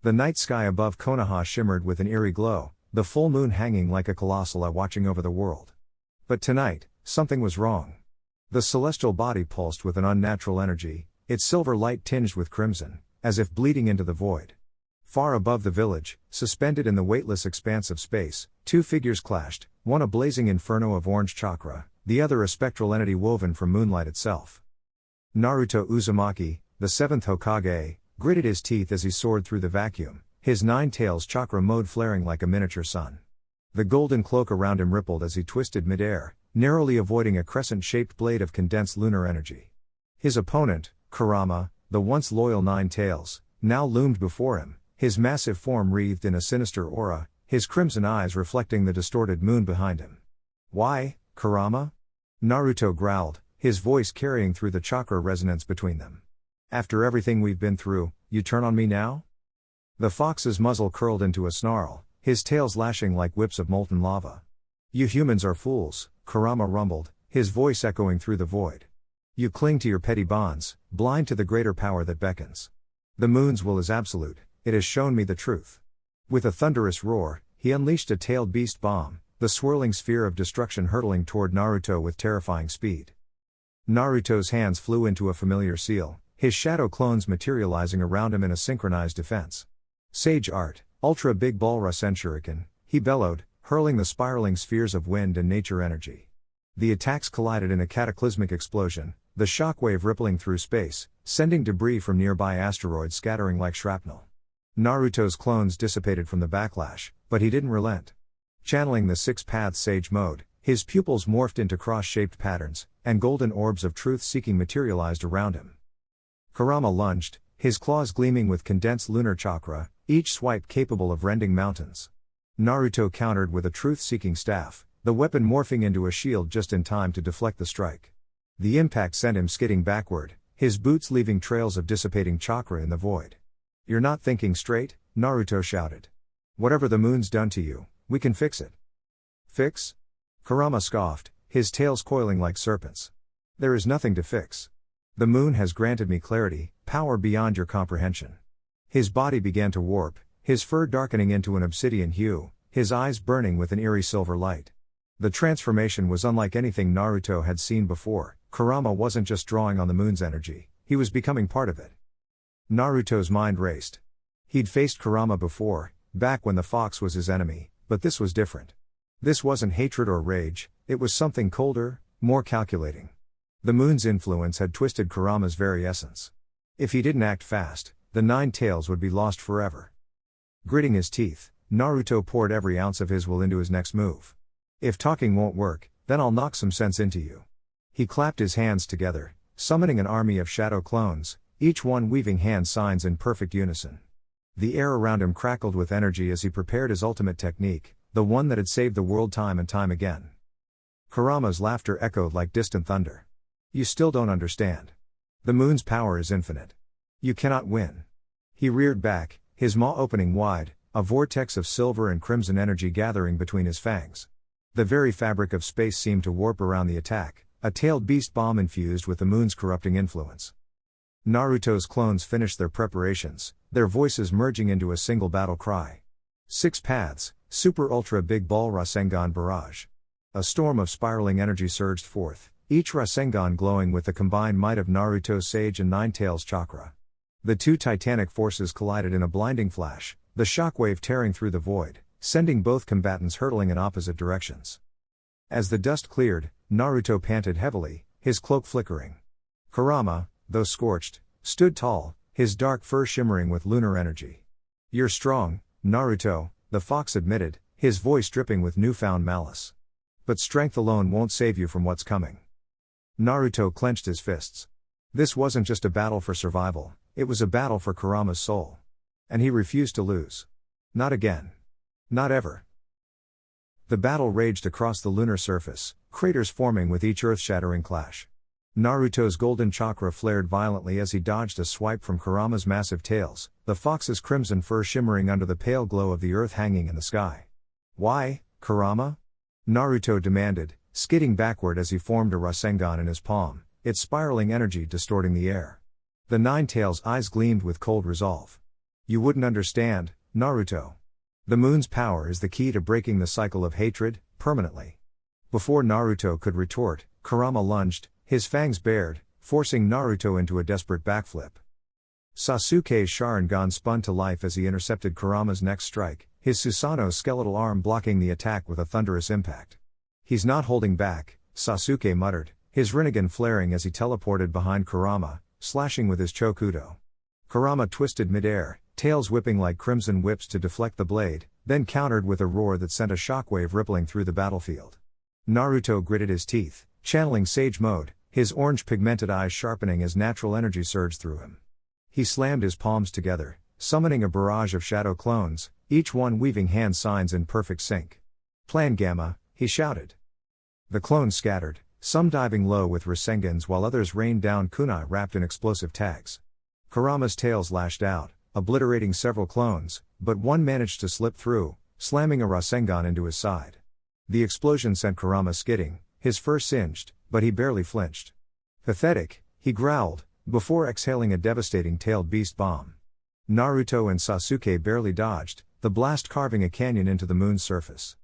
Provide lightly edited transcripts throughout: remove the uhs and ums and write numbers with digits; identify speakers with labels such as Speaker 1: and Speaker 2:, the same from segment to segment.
Speaker 1: The night sky above Konoha shimmered with an eerie glow, the full moon hanging like a colossal eye watching over the world. But tonight, something was wrong. The celestial body pulsed with an unnatural energy, its silver light tinged with crimson, as if bleeding into the void. Far above the village, suspended in the weightless expanse of space, two figures clashed, one a blazing inferno of orange chakra, the other a spectral entity woven from moonlight itself. Naruto Uzumaki, the seventh Hokage, gritted his teeth as he soared through the vacuum, his nine tails chakra mode flaring like a miniature sun. The golden cloak around him rippled as he twisted midair, narrowly avoiding a crescent-shaped blade of condensed lunar energy. His opponent, Kurama, the once loyal Nine Tails, now loomed before him, his massive form wreathed in a sinister aura, his crimson eyes reflecting the distorted moon behind him. "Why, Kurama?" Naruto growled, his voice carrying through the chakra resonance between them. "After everything we've been through, you turn on me now?" The fox's muzzle curled into a snarl, his tails lashing like whips of molten lava. "You humans are fools," Kurama rumbled, his voice echoing through the void. "You cling to your petty bonds, blind to the greater power that beckons. The moon's will is absolute, it has shown me the truth." With a thunderous roar, he unleashed a tailed beast bomb, the swirling sphere of destruction hurtling toward Naruto with terrifying speed. Naruto's hands flew into a familiar seal, his shadow clones materializing around him in a synchronized defense. "Sage Art, Ultra Big Ball Rasen Shuriken," he bellowed, hurling the spiraling spheres of wind and nature energy. The attacks collided in a cataclysmic explosion, the shockwave rippling through space, sending debris from nearby asteroids scattering like shrapnel. Naruto's clones dissipated from the backlash, but he didn't relent. Channeling the six-path sage mode, his pupils morphed into cross-shaped patterns, and golden orbs of truth-seeking materialized around him. Kurama lunged, his claws gleaming with condensed lunar chakra, each swipe capable of rending mountains. Naruto countered with a truth-seeking staff, the weapon morphing into a shield just in time to deflect the strike. The impact sent him skidding backward, his boots leaving trails of dissipating chakra in the void. "You're not thinking straight," Naruto shouted. "Whatever the moon's done to you, we can fix it." "Fix?" Kurama scoffed, his tails coiling like serpents. "There is nothing to fix. The moon has granted me clarity, power beyond your comprehension." His body began to warp, his fur darkening into an obsidian hue, his eyes burning with an eerie silver light. The transformation was unlike anything Naruto had seen before. Kurama wasn't just drawing on the moon's energy, he was becoming part of it. Naruto's mind raced. He'd faced Kurama before, back when the fox was his enemy, but this was different. This wasn't hatred or rage, it was something colder, more calculating. The moon's influence had twisted Kurama's very essence. If he didn't act fast, the Nine Tails would be lost forever. Gritting his teeth, Naruto poured every ounce of his will into his next move. "If talking won't work, then I'll knock some sense into you." He clapped his hands together, summoning an army of shadow clones, each one weaving hand signs in perfect unison. The air around him crackled with energy as he prepared his ultimate technique, the one that had saved the world time and time again. Kurama's laughter echoed like distant thunder. "You still don't understand. The moon's power is infinite. You cannot win." He reared back, his maw opening wide, a vortex of silver and crimson energy gathering between his fangs. The very fabric of space seemed to warp around the attack, a tailed beast bomb infused with the moon's corrupting influence. Naruto's clones finished their preparations, their voices merging into a single battle cry. "Six paths, Super Ultra Big Ball Rasengan Barrage." A storm of spiraling energy surged forth, each Rasengan glowing with the combined might of Naruto's Sage and Nine Tails chakra. The two titanic forces collided in a blinding flash, the shockwave tearing through the void, sending both combatants hurtling in opposite directions. As the dust cleared, Naruto panted heavily, his cloak flickering. Kurama, though scorched, stood tall, his dark fur shimmering with lunar energy. "You're strong, Naruto," the fox admitted, his voice dripping with newfound malice. "But strength alone won't save you from what's coming." Naruto clenched his fists. This wasn't just a battle for survival, it was a battle for Kurama's soul. And he refused to lose. Not again. Not ever. The battle raged across the lunar surface, craters forming with each earth-shattering clash. Naruto's golden chakra flared violently as he dodged a swipe from Kurama's massive tails, the fox's crimson fur shimmering under the pale glow of the earth hanging in the sky. "Why, Kurama?" Naruto demanded, skidding backward as he formed a Rasengan in his palm, its spiraling energy distorting the air. The Nine Tails' eyes gleamed with cold resolve. You wouldn't understand, Naruto. The moon's power is the key to breaking the cycle of hatred, permanently. Before Naruto could retort, Kurama lunged, his fangs bared, forcing Naruto into a desperate backflip. Sasuke's Sharingan spun to life as he intercepted Kurama's next strike, his Susanoo's skeletal arm blocking the attack with a thunderous impact. "He's not holding back," Sasuke muttered, his Rinnegan flaring as he teleported behind Kurama, slashing with his Chokudo. Kurama twisted midair, tails whipping like crimson whips to deflect the blade, then countered with a roar that sent a shockwave rippling through the battlefield. Naruto gritted his teeth, channeling Sage Mode, his orange pigmented eyes sharpening as natural energy surged through him. He slammed his palms together, summoning a barrage of shadow clones, each one weaving hand signs in perfect sync. "Plan Gamma," he shouted. The clones scattered, some diving low with Rasengans while others rained down kunai wrapped in explosive tags. Kurama's tails lashed out, obliterating several clones, but one managed to slip through, slamming a Rasengan into his side. The explosion sent Kurama skidding, his fur singed, but he barely flinched. "Pathetic," he growled, before exhaling a devastating tailed beast bomb. Naruto and Sasuke barely dodged, the blast carving a canyon into the moon's surface.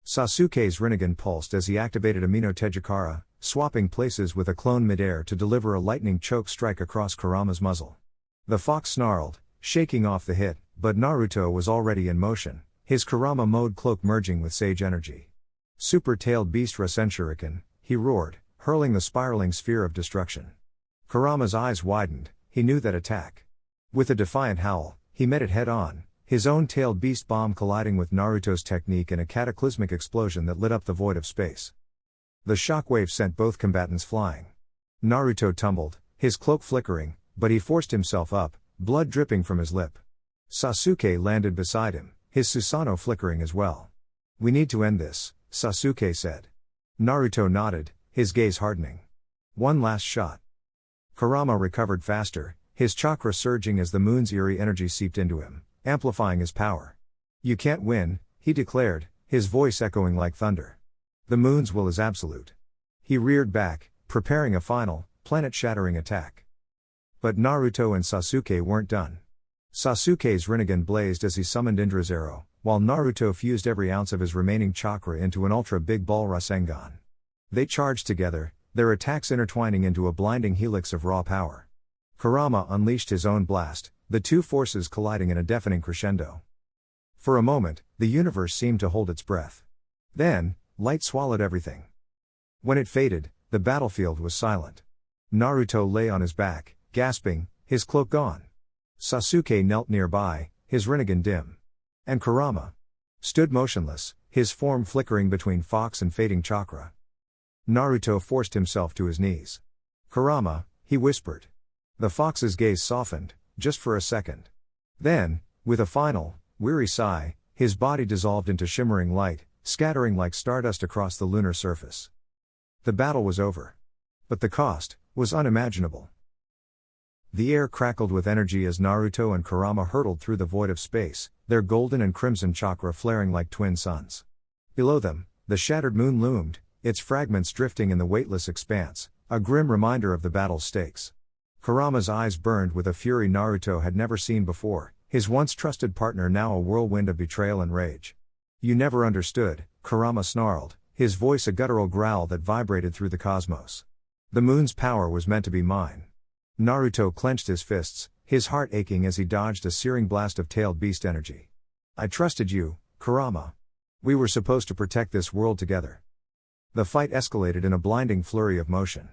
Speaker 1: Sasuke's Rinnegan pulsed as he activated Amino Tejikara, swapping places with a clone midair to deliver a lightning choke strike across Kurama's muzzle. The fox snarled, shaking off the hit, but Naruto was already in motion, his Kurama mode cloak merging with Sage energy. "Super-tailed beast Rasen Shuriken," he roared, hurling the spiraling sphere of destruction. Kurama's eyes widened, he knew that attack. With a defiant howl, he met it head-on, his own tailed beast bomb colliding with Naruto's technique in a cataclysmic explosion that lit up the void of space. The shockwave sent both combatants flying. Naruto tumbled, his cloak flickering, but he forced himself up, blood dripping from his lip. Sasuke landed beside him, his Susanoo flickering as well. "We need to end this," Sasuke said. Naruto nodded, his gaze hardening. "One last shot." Kurama recovered faster, his chakra surging as the moon's eerie energy seeped into him, amplifying his power. "You can't win," he declared, his voice echoing like thunder. "The moon's will is absolute." He reared back, preparing a final, planet-shattering attack. But Naruto and Sasuke weren't done. Sasuke's Rinnegan blazed as he summoned Indra's arrow, while Naruto fused every ounce of his remaining chakra into an ultra-big ball Rasengan. They charged together, their attacks intertwining into a blinding helix of raw power. Kurama unleashed his own blast, the two forces colliding in a deafening crescendo. For a moment, the universe seemed to hold its breath. Then, light swallowed everything. When it faded, the battlefield was silent. Naruto lay on his back, gasping, his cloak gone. Sasuke knelt nearby, his Rinnegan dim. And Kurama stood motionless, his form flickering between fox and fading chakra. Naruto forced himself to his knees. "Kurama," he whispered. The fox's gaze softened, just for a second. Then, with a final, weary sigh, his body dissolved into shimmering light, scattering like stardust across the lunar surface. The battle was over. But the cost was unimaginable. The air crackled with energy as Naruto and Kurama hurtled through the void of space, their golden and crimson chakra flaring like twin suns. Below them, the shattered moon loomed, its fragments drifting in the weightless expanse, a grim reminder of the battle's stakes. Kurama's eyes burned with a fury Naruto had never seen before, his once trusted partner now a whirlwind of betrayal and rage. "You never understood," Kurama snarled, his voice a guttural growl that vibrated through the cosmos. "The moon's power was meant to be mine." Naruto clenched his fists, his heart aching as he dodged a searing blast of tailed beast energy. "I trusted you, Kurama. We were supposed to protect this world together." The fight escalated in a blinding flurry of motion.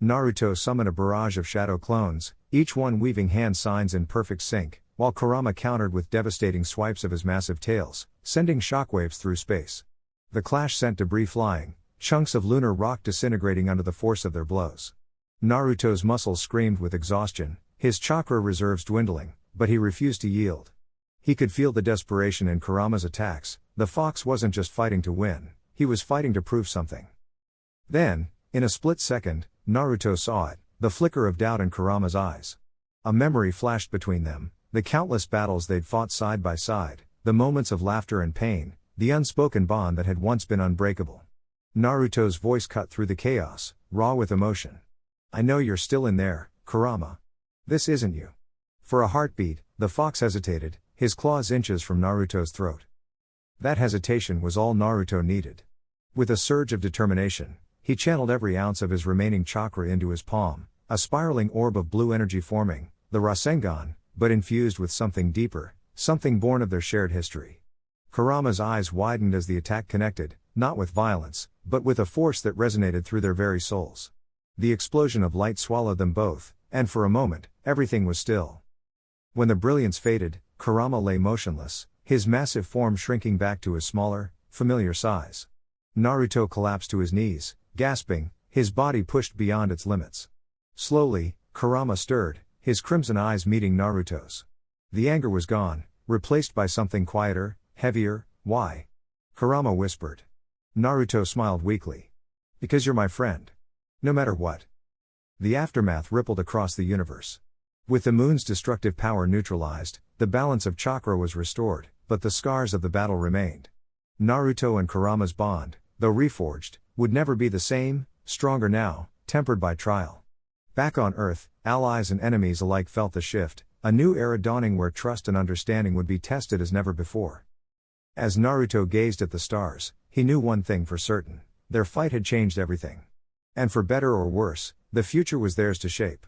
Speaker 1: Naruto summoned a barrage of shadow clones, each one weaving hand signs in perfect sync, while Kurama countered with devastating swipes of his massive tails, sending shockwaves through space. The clash sent debris flying, chunks of lunar rock disintegrating under the force of their blows. Naruto's muscles screamed with exhaustion, his chakra reserves dwindling, but he refused to yield. He could feel the desperation in Kurama's attacks. The fox wasn't just fighting to win, he was fighting to prove something. Then, in a split second, Naruto saw it, the flicker of doubt in Kurama's eyes. A memory flashed between them, the countless battles they'd fought side by side, the moments of laughter and pain, the unspoken bond that had once been unbreakable. Naruto's voice cut through the chaos, raw with emotion. "I know you're still in there, Kurama. This isn't you. For a heartbeat, the fox hesitated, his claws inches from Naruto's throat. That hesitation was all Naruto needed. With a surge of determination, he channeled every ounce of his remaining chakra into his palm, a spiraling orb of blue energy forming, the Rasengan, but infused with something deeper, something born of their shared history. Kurama's eyes widened as the attack connected, not with violence, but with a force that resonated through their very souls. The explosion of light swallowed them both, and for a moment, everything was still. When the brilliance faded, Kurama lay motionless, his massive form shrinking back to his smaller, familiar size. Naruto collapsed to his knees, gasping, his body pushed beyond its limits. Slowly, Kurama stirred, his crimson eyes meeting Naruto's. The anger was gone, replaced by something quieter, heavier. Why? Kurama whispered. Naruto smiled weakly. Because you're my friend. No matter what. The aftermath rippled across the universe. With the moon's destructive power neutralized, the balance of chakra was restored, but the scars of the battle remained. Naruto and Kurama's bond, though reforged, would never be the same, stronger now, tempered by trial. Back on Earth, allies and enemies alike felt the shift, a new era dawning where trust and understanding would be tested as never before. As Naruto gazed at the stars, he knew one thing for certain: their fight had changed everything. And for better or worse, the future was theirs to shape.